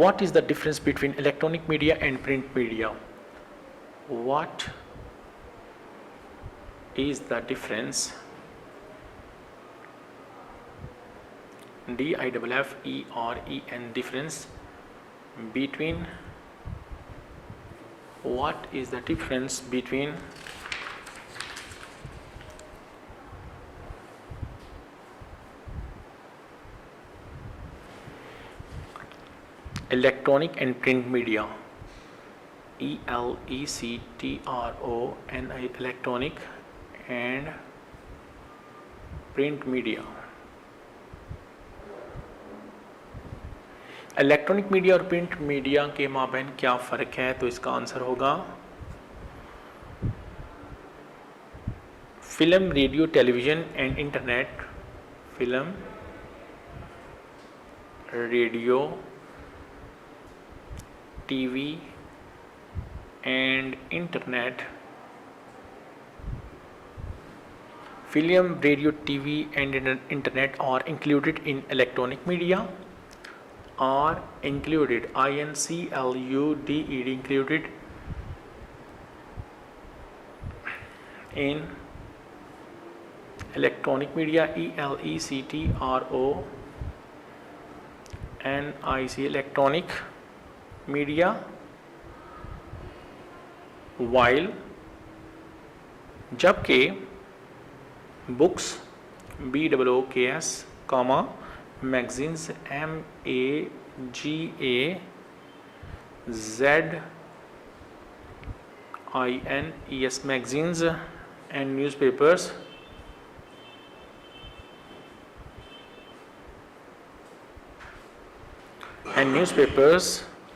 A: what is the difference between electronic media and print media? What is the difference? DIFFEREN, difference between, what is the difference between electronic and print media? ELECTRONI, electronic and print media। Electronic media और प्रिंट मीडिया के माबैन क्या फ़र्क है? तो इसका आंसर होगा, film, radio, television and internet, film, radio, TV and internet, film, radio, TV and internet are included in electronic media, are included, INCLUDED, included in electronic media, ELECTRONIC NIC electronic media, while जबकि books BOOKS, magazines MAGAZINES magazines and newspapers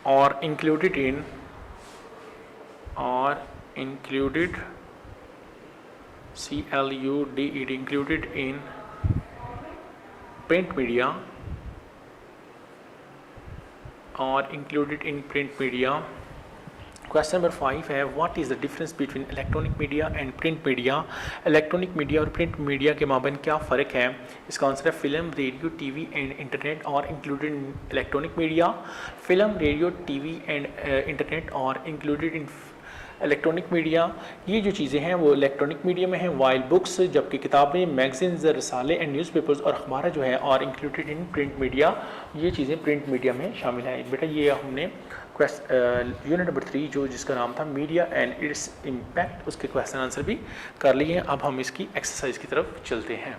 A: are included in included in print media Question number 5 है what is the difference between electronic media and print media. Electronic media और प्रिंट मीडिया के माबैन क्या फ़र्क है। इसका आंसर है film, radio, TV and internet are included in electronic media. Film, radio, TV and internet are included in electronic media, ये जो चीज़ें हैं वो इलेक्ट्रॉनिक मीडिया में हैं। वाइल बुक्स, जबकि किताबें, मैगजीन्स, रसाले एंड न्यूज़पेपर्स और अखबार जो है और इंक्लूडेड इन प्रिंट मीडिया, ये चीज़ें प्रिंट मीडिया में शामिल हैं। बेटा ये हमने यूनिट नंबर 3 जो जिसका नाम था मीडिया एंड इट्स इम्पैक्ट, उसके क्वेश्चन आंसर भी कर लिए हैं। अब हम इसकी एक्सरसाइज की तरफ चलते हैं।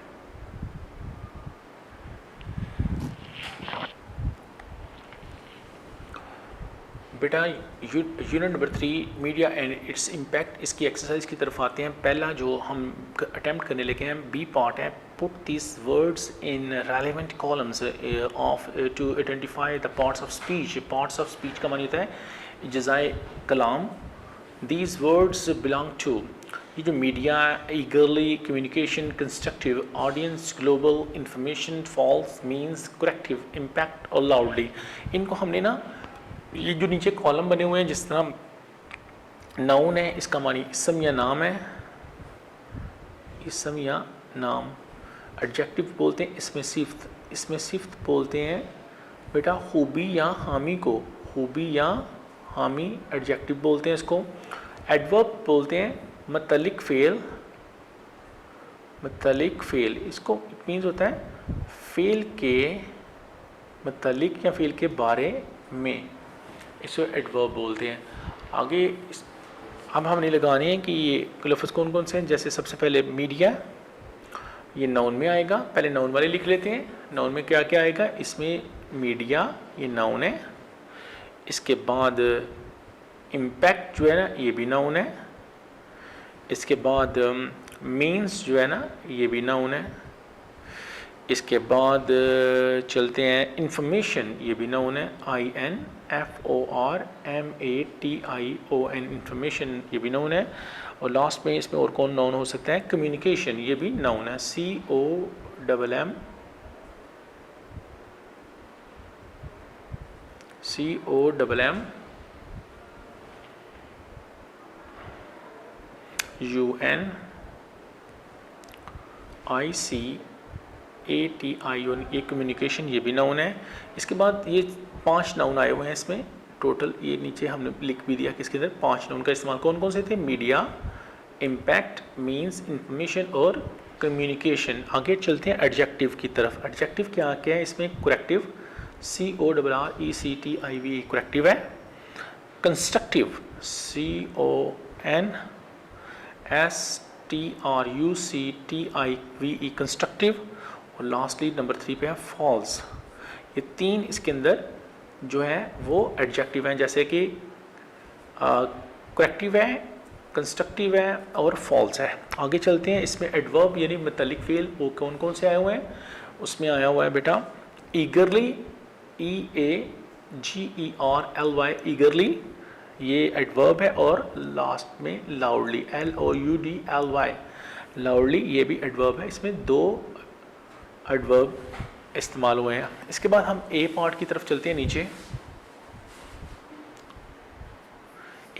A: बेटा unit number 3 media and its impact, इसकी एक्सरसाइज की तरफ आते हैं। पहला जो हम अटैम्प्ट करने लगे हैं बी पार्ट है, put this words in relevant columns of to identify the parts of speech. Parts of speech का मानी होता है जज़ाए कलाम। दीज वर्ड्स बिलोंग टू, ये जो media, eagerly, communication, constructive, audience, global, information, false, means, corrective, impact और लाउडली, इनको हमने ना ये जो नीचे कॉलम बने हुए हैं, जिस तरह नाउन है इसका मानी इसम या नाम है, इसम या नाम। एडजेक्टिव बोलते हैं इसमें सिफ्त बोलते हैं बेटा खूबी या हामी को, खूबी या हामी एडजेक्टिव बोलते हैं इसको। एडवर्ब बोलते हैं मतलिक फेल, इसको इट मीन्स होता है फेल के मतलिक या फेल के बारे में, इसको एडवर्ब बोलते हैं। आगे अब हमने लगाने हैं कि ये लफ्ज़ कौन कौन से हैं। जैसे सबसे पहले मीडिया, ये नाउन में आएगा, पहले नाउन वाले लिख लेते हैं। नाउन में क्या क्या आएगा, इसमें मीडिया ये नाउन है, इसके बाद इम्पैक्ट जो है ना ये भी नाउन है, इसके बाद मीन्स जो है ना ये भी नाउन है, इसके बाद चलते हैं इंफॉर्मेशन, ये भी नाउन है, INFORMATION, इंफॉर्मेशन ये भी नाउन है। और लास्ट में इसमें और कौन नाउन हो सकता है, कम्युनिकेशन ये भी नाउन है, COMMUNICATION, ये कम्युनिकेशन ये भी नाउन है। इसके बाद ये 5 नाउन आए हुए हैं इसमें टोटल, ये नीचे हमने लिख भी दिया कि इसके अंदर 5 नाउन का इस्तेमाल कौन कौन से थे, मीडिया, इम्पैक्ट, मीन्स, इंफॉर्मेशन और कम्युनिकेशन। आगे चलते हैं एडजेक्टिव की तरफ। एडजेक्टिव क्या क्या है इसमें, करेक्टिव, CORRECTIV करेक्टिव है। Constructive, CONSTRUCTIVE constructive. और लास्टली नंबर 3 पे है फॉल्स। ये 3 इसके अंदर जो है वो एडजेक्टिव हैं, जैसे कि करेक्टिव है, कंस्ट्रक्टिव है और फॉल्स है। आगे चलते हैं, इसमें एडवर्ब यानी मुतल्लिक फ़ेल वो कौन कौन से आए हुए हैं, उसमें आया हुआ है बेटा ईगरली, EAGERLY ईगरली ये एडवर्ब है, और लास्ट में लाउडली LOUDLY लाउडली ये भी एडवर्ब है। इसमें 2 एडवर्ब इस्तेमाल हुए हैं। इसके बाद हम ए पार्ट की तरफ चलते हैं। नीचे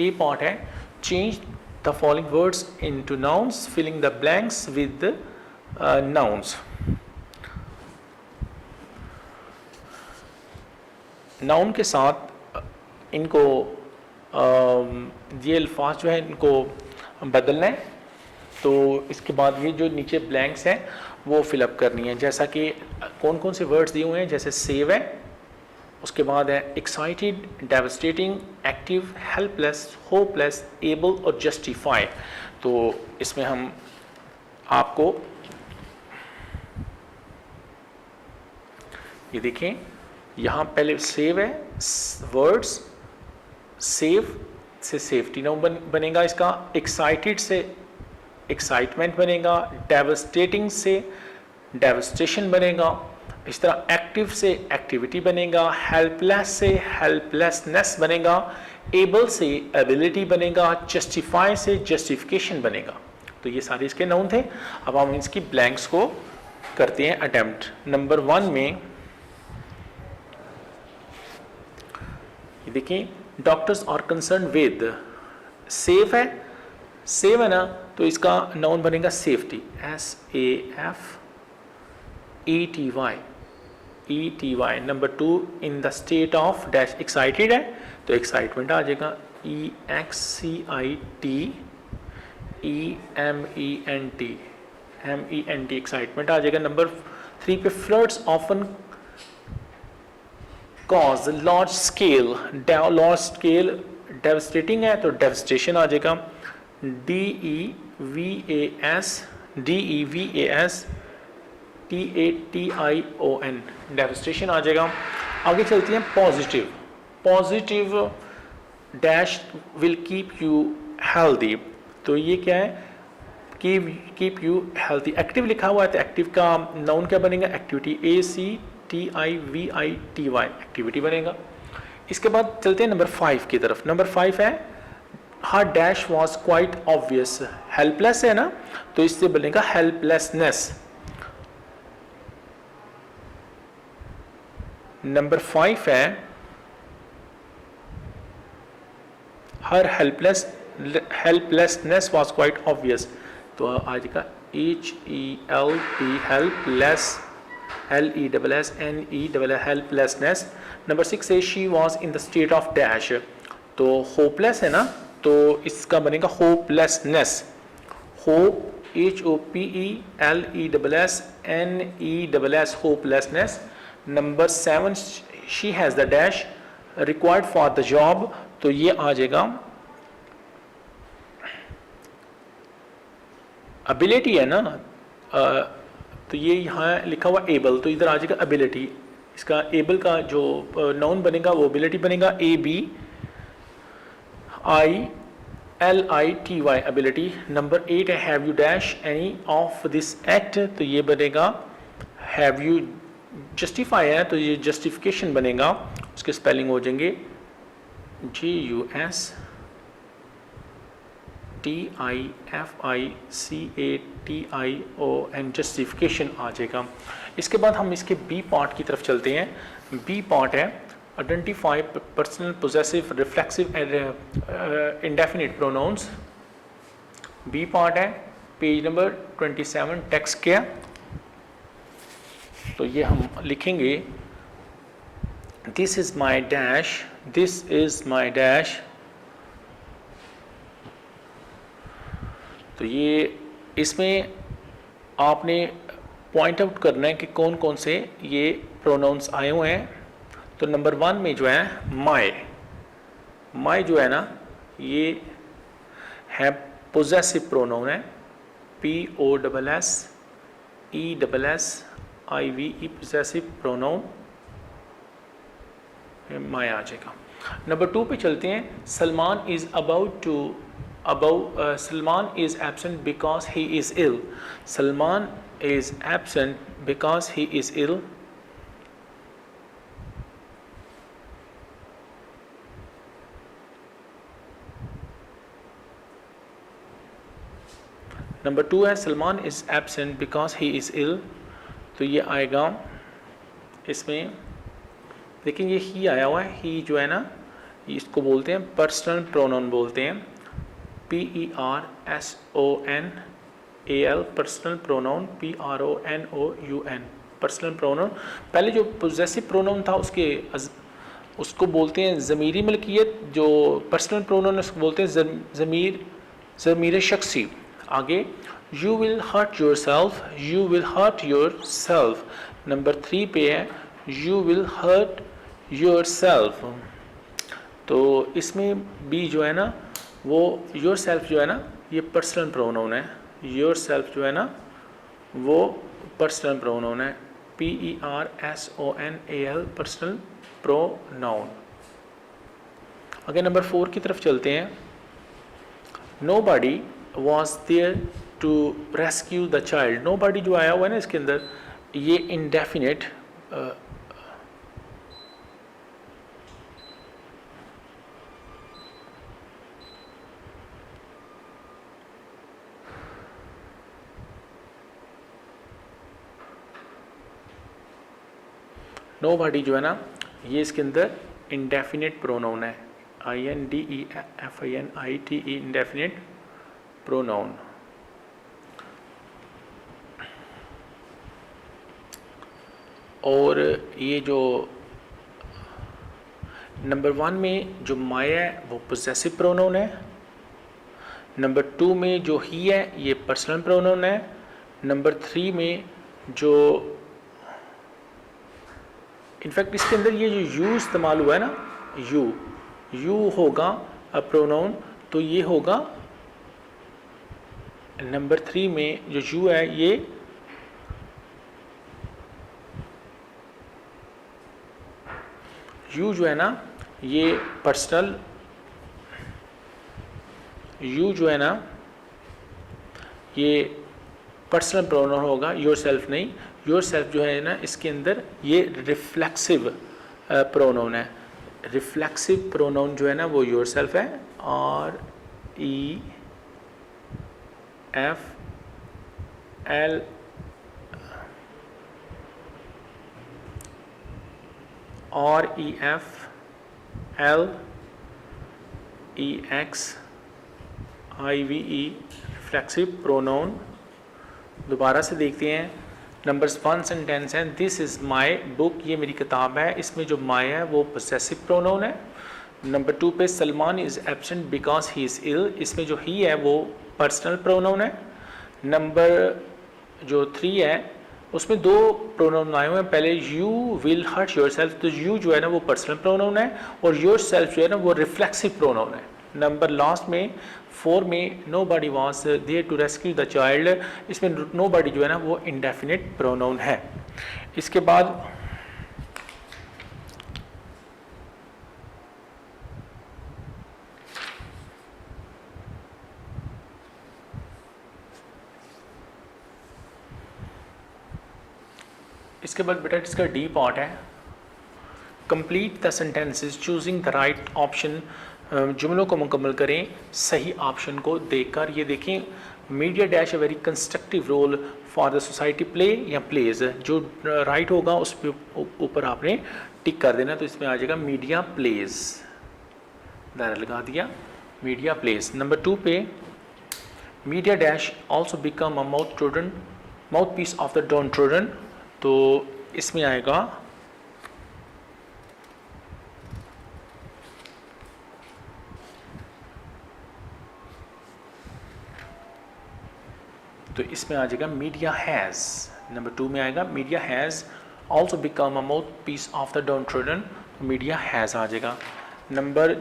A: ए पार्ट है, change the following words into nouns, filling the blanks with nouns. Noun के साथ इनको ये अल्फाज जो है इनको बदलना है, तो इसके बाद ये जो नीचे ब्लैंक्स हैं वो फिलअप करनी है। जैसा कि कौन कौन से वर्ड्स दिए हुए हैं, जैसे सेव है, उसके बाद है excited, devastating, active, helpless, hopeless, able और जस्टिफाई। तो इसमें हम आपको ये देखें, यहाँ पहले सेव है, वर्ड्स सेव से सेफ्टी नाउन बनेगा इसका, एक्साइटेड से एक्साइटमेंट बनेगा, डेवस्टेटिंग से डेवस्टेशन बनेगा, इस तरह एक्टिव से एक्टिविटी बनेगा, हेल्पलेस से हेल्पलेसनेस बनेगा, एबल से एबिलिटी बनेगा, जस्टिफाई से जस्टिफिकेशन बनेगा। तो ये सारे इसके नाउन थे। अब हम इसकी ब्लैंक्स को करते हैं अटेम्प्ट। नंबर 1 में ये देखिए, doctors are concern with, safe है, सेव है ना, तो इसका नाउन बनेगा safety, SAFETY। Number 2, in the state of dash, excited है तो एक्साइटमेंट आ जाएगा, EXCITEMENT, एक्साइटमेंट आ जाएगा। नंबर 3 पे, floods often cause large scale, devastating है तो डेवस्टेशन आ जाएगा, DEVASTATION, डेवस्टेशन आ जाएगा। आगे चलती हैं positive. Positive dash will keep you healthy, तो ये क्या है, कीप यू हेल्दी। एक्टिव लिखा हुआ है तो एक्टिव का नाउन क्या बनेगा, एक्टिविटी, ACTIVITY, एक्टिविटी बनेगा। इसके बाद चलते हैं नंबर 5 की तरफ। नंबर 5 है, her dash was quite obvious, helpless है ना, तो इससे बनेगा हेल्पलेसनेस। नंबर 5 है, her helplessness was quite obvious, तो आज का HELP, helpless, LESSNE, helplessness. Number 6 है, she was in the state of dash, तो होपलेस है ना, तो इसका बनेगा hopelessness, hope, HOPELESSNESS, hopelessness. Number 7, she has the dash required for the job, तो ये आ जाएगा एबिलिटी है ना, तो ये यहाँ लिखा हुआ एबल, तो इधर आ जाएगा एबिलिटी। इसका एबल का जो नाउन बनेगा वो एबिलिटी बनेगा, ABILITY, एबिलिटी। नंबर 8 है, have you dash any of this act, तो ये बनेगा हैव यू। जस्टिफाई है तो ये जस्टिफिकेशन बनेगा, उसके स्पेलिंग हो जाएंगे JUSTIFICATION, जस्टिफिकेशन आ जाएगा। इसके बाद हम इसके बी पार्ट की तरफ चलते हैं। बी पार्ट है, identify personal, possessive, reflexive and indefinite pronouns. B part है, पेज नंबर 27, टेक्स्ट क्या, तो ये हम लिखेंगे, this is my dash, this is my dash, तो ये इसमें आपने पॉइंट आउट करना है कि कौन कौन से ये प्रोनाउंस आए हुए हैं। तो नंबर 1 में जो है माई, माई जो है ना, ये है पोजेसिव प्रोनाउन है, POSSESSIVE, पोजेसिव प्रोनाउन माई आ जाएगा। नंबर 2 पे चलते हैं, Salman is about to, Salman is absent because he is ill. Salman is absent because he is ill. Number 2 है, Salman is absent because he is ill, तो ये आएगा इसमें, लेकिन ये ही आया हुआ है, ही जो है ना, इसको बोलते हैं पर्सनल प्रोनाउन बोलते हैं, PERSONAL, personal pronoun, PRONOUN, personal pronoun. पहले जो पोजेसिव प्रोनाउन था उसको बोलते हैं ज़मीरी मलकियत, जो पर्सनल प्रोनाउन उसको बोलते हैं ज़मीर शख्सी। आगे, you will hurt yourself, you will hurt yourself. Number 3 पे है, यू विल हर्ट yourself, तो इसमें बी जो है ना वो yourself जो है ना ये पर्सनल प्रोनाउन है, yourself जो है ना वो पर्सनल प्रोनाउन है, PERSONAL पर्सनल प्रोनाउन। अगर नंबर 4 की तरफ चलते हैं, nobody was there to rescue the child। nobody जो आया हुआ है ना इसके अंदर ये indefinite nobody जो है ना ये इसके अंदर indefinite pronoun है, INDEFINITE indefinite pronoun। और ये जो नंबर 1 में जो माया है वो पोजेसिव प्रोनाउन है, नंबर 2 में जो ही है ये पर्सनल प्रोनाउन है, नंबर 3 में जो इनफैक्ट इसके अंदर ये जो यू इस्तेमाल हुआ है ना यू होगा प्रोनाउन, तो ये होगा नंबर 3 में जो यू है ये यू जो है ना ये पर्सनल, यू जो है ना ये पर्सनल प्रोनाउन होगा, योरसेल्फ नहीं। योरसेल्फ जो है ना इसके अंदर ये रिफ्लेक्सिव प्रोनाउन है, रिफ्लेक्सिव प्रोनाउन जो है ना वो योरसेल्फ है, REFLEXIVE रिफ्लेक्सिव प्रोनाउन। दोबारा से देखते हैं, नंबर्स 1 सेंटेंस है, दिस इज़ माई बुक, ये मेरी किताब है, इसमें जो माई है वो पोसेसिव प्रोनाउन है। नंबर 2 पे Salman is absent because he is ill, इसमें जो ही है वो पर्सनल प्रोनाउन है। नंबर जो 3 है उसमें 2 प्रोनाउन आए हुए हैं, पहले you will hurt yourself, तो यू जो है ना वो पर्सनल प्रोनाउन है और योर सेल्फ जो है ना वो रिफ्लेक्सिव प्रोनाउन है। नंबर लास्ट में 4 में nobody was there to rescue the child, इसमें nobody जो है ना वो indefinite pronoun है। इसके बाद बेटा इसका डी पार्ट है, complete the sentences choosing the right option, जुमलों को मुकम्मल करें सही ऑप्शन को देखकर। ये देखें, media dash a very constructive role for the society play या प्लेज, जो राइट होगा उस पे ऊपर आपने टिक कर देना, तो इसमें आ जाएगा मीडिया प्लेज, दायरा लगा दिया मीडिया प्लेज। नंबर 2 पे media dash also become a mouthpiece of the downtrodden, तो इसमें आएगा मीडिया हैज़, नंबर 2 में आएगा media has also become a mouthpiece of the downtrodden, media has आ जाएगा। नंबर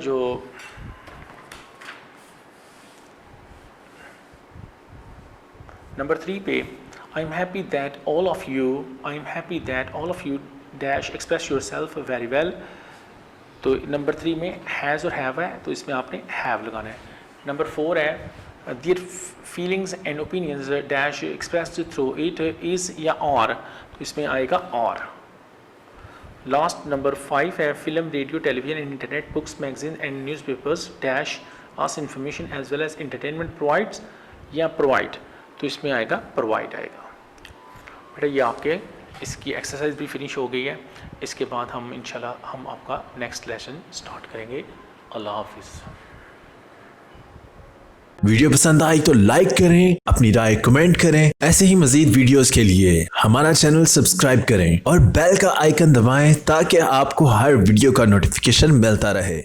A: 3 पे I am happy that all of you dash express yourself very well, तो नंबर 3 में हैज़ और हैव है, तो इसमें आपने हैव लगाना है। नंबर 4 है their feelings and opinions dash expressed through it is या और, तो इसमें आएगा और। लास्ट नंबर 5 है film radio television internet books magazine and newspapers dash us information as well as entertainment provides या प्रोवाइड, तो इसमें आएगा प्रोवाइड आएगा। बेटा ये आपके इसकी एक्सरसाइज भी फिनिश हो गई है, इसके बाद हम इंशाल्लाह हम आपका नेक्स्ट लेसन स्टार्ट करेंगे। अल्लाह हाफिज़।
B: वीडियो पसंद आई तो लाइक करें, अपनी राय कमेंट करें। ऐसे ही मजीद वीडियोस के लिए हमारा चैनल सब्सक्राइब करें और बेल का आइकन दबाएं ताकि आपको हर वीडियो का नोटिफिकेशन मिलता रहे।